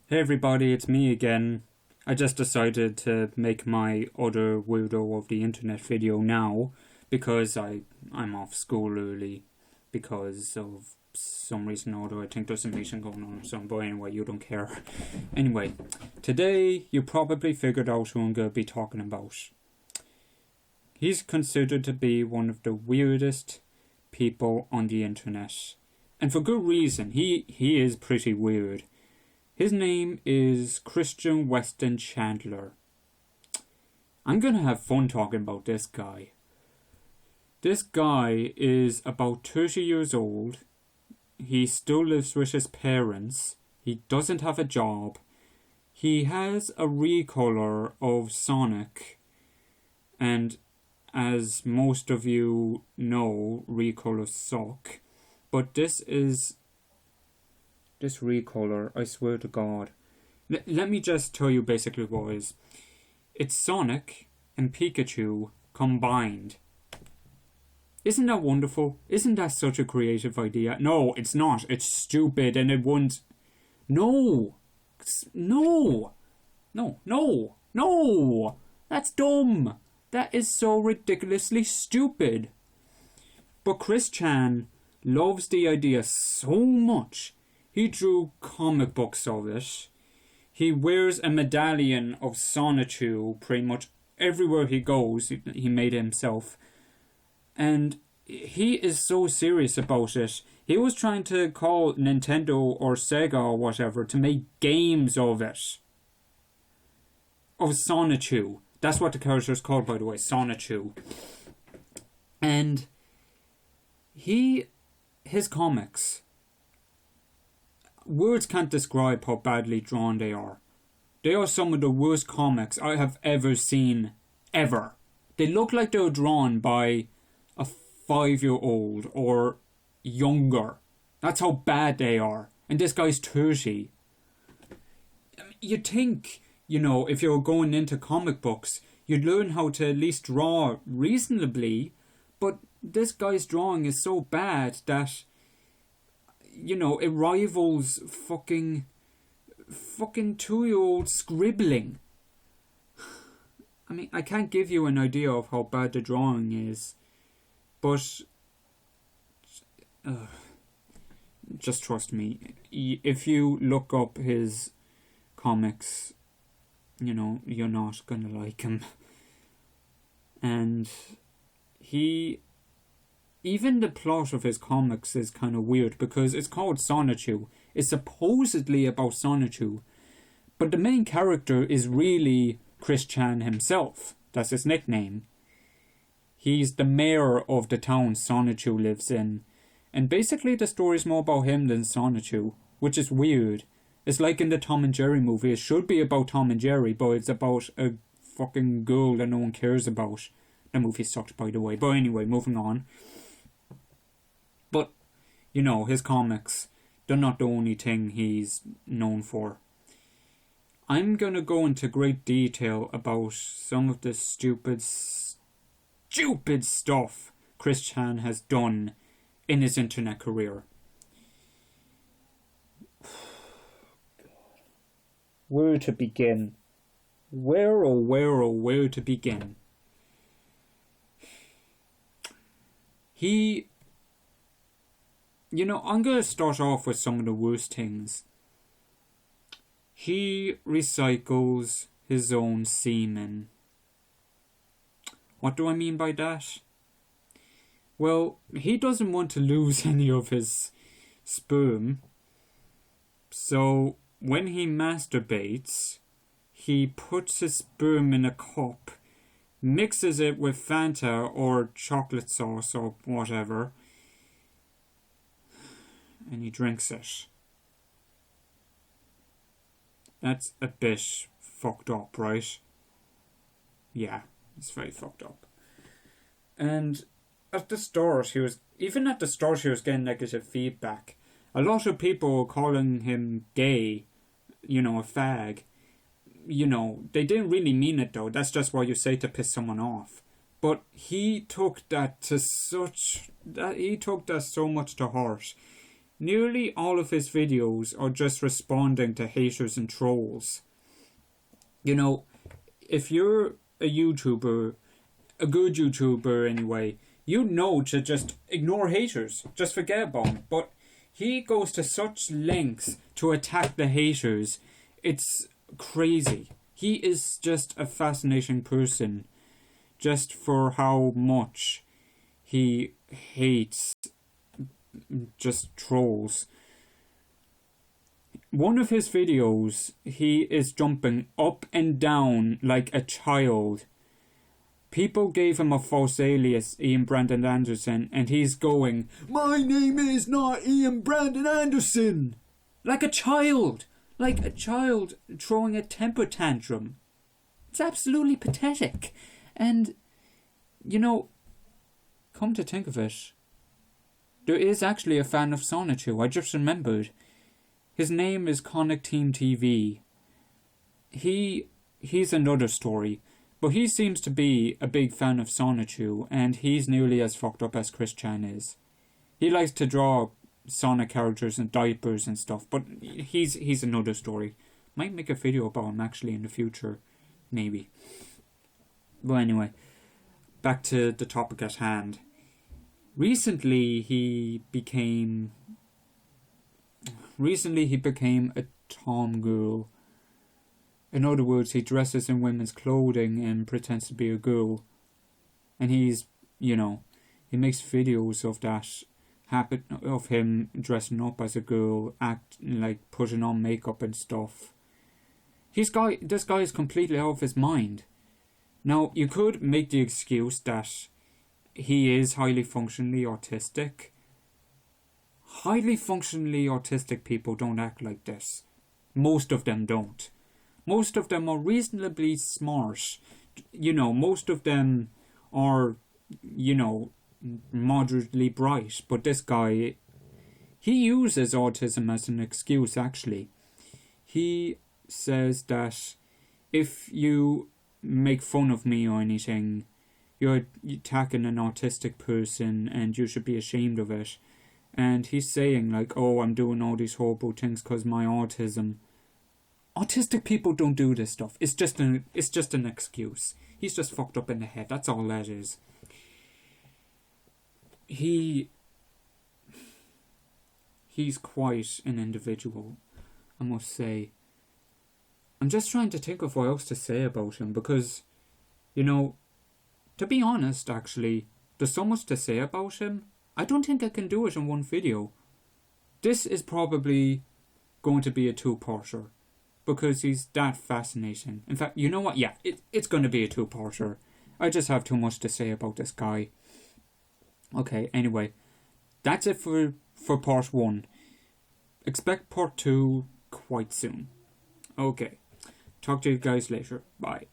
Hey everybody, it's me again. I just decided to make my other weirdo of the internet video now because I'm off school early because of some reason or other. I think there's a meeting going on or something, but anyway, you don't care. Anyway, today you probably figured out who I'm going to be talking about. He's considered to be one of the weirdest people on the internet. And for good reason. He is pretty weird. His name is Christian Weston Chandler. I'm going to have fun talking about this guy. This guy is about 30 years old. He still lives with his parents. He doesn't have a job. He has a recolor of Sonic. And as most of you know, recolors suck. But this recolor, I swear to God. Let me just tell you basically what it is. It's Sonic and Pikachu combined. Isn't that wonderful? Isn't that such a creative idea? No, it's not. It's stupid and it won't... No! No! No, no, no! That's dumb! That is so ridiculously stupid. But Chris Chan loves the idea so much. He drew comic books of it. He wears a medallion of Sonichu pretty much everywhere he goes. He made it himself. And he is so serious about it. He was trying to call Nintendo or Sega or whatever to make games of it. Of Sonichu. That's what the character is called, by the way. Sonichu. And his comics... Words can't describe how badly drawn they are. They are some of the worst comics I have ever seen, ever. They look like they were drawn by a 5-year-old or younger. That's how bad they are. And this guy's 30. You'd think, if you're going into comic books, you'd learn how to at least draw reasonably. But this guy's drawing is so bad that... it rivals fucking 2-year-old scribbling. I mean, I can't give you an idea of how bad the drawing is, but just trust me. If you look up his comics, you're not gonna like him. And even the plot of his comics is kind of weird because it's called Sonichu. It's supposedly about Sonichu. But the main character is really Chris Chan himself. That's his nickname. He's the mayor of the town Sonichu lives in. And basically the story is more about him than Sonichu, which is weird. It's like in the Tom and Jerry movie. It should be about Tom and Jerry, but it's about a fucking girl that no one cares about. The movie sucked, by the way. But anyway, moving on. But, his comics, they're not the only thing he's known for. I'm going to go into great detail about some of the stupid stuff Chris Chan has done in his internet career. Where to begin? Where to begin? I'm going to start off with some of the worst things. He recycles his own semen. What do I mean by that? Well, he doesn't want to lose any of his sperm. So, when he masturbates, he puts his sperm in a cup, mixes it with Fanta or chocolate sauce or whatever, and he drinks it. That's a bit fucked up, right? Yeah, it's very fucked up. And at the start, he was getting negative feedback. A lot of people were calling him gay, a fag. They didn't really mean it though. That's just what you say to piss someone off. But he took that so much to heart. nearly all of his videos are just responding to haters and trolls. You know, if you're a YouTuber, a good YouTuber anyway, you know to just ignore haters, just forget about them. But he goes to such lengths to attack the haters. It's crazy. He is just a fascinating person, just for how much he hates just trolls. One of his videos, he is jumping up and down like a child. People gave him a false alias, Ian Brandon Anderson, and he's going, "My name is not Ian Brandon Anderson!" Like a child! Like a child throwing a temper tantrum. It's absolutely pathetic. And, you know, come to think of it, there is actually a fan of Sonic 2, I just remembered. His name is Conic Team TV. He's another story. But he seems to be a big fan of Sonichu, and he's nearly as fucked up as Chris Chan is. He likes to draw Sonic characters and diapers and stuff, but he's another story. Might make a video about him actually in the future, maybe. But anyway, back to the topic at hand. Recently he became a tom girl. In other words, he dresses in women's clothing and pretends to be a girl. And he's, he makes videos of that habit of him dressing up as a girl, putting on makeup and stuff. This guy is completely out of his mind. Now, you could make the excuse that he is highly functionally autistic. Highly functionally autistic people don't act like this. Most of them don't. Most of them are reasonably smart. Most of them are, moderately bright. But this guy, he uses autism as an excuse, actually. He says that if you make fun of me or anything, you're attacking an autistic person and you should be ashamed of it. And he's saying, I'm doing all these horrible things because my autism. Autistic people don't do this stuff. It's just an excuse. He's just fucked up in the head. That's all that is. He's quite an individual, I must say. I'm just trying to think of what else to say about him because, to be honest, actually, there's so much to say about him. I don't think I can do it in one video. This is probably going to be a two-parter. Because he's that fascinating. In fact, you know what? Yeah, it's going to be a two-parter. I just have too much to say about this guy. Okay, anyway. That's it for part 1. Expect part 2 quite soon. Okay. Talk to you guys later. Bye.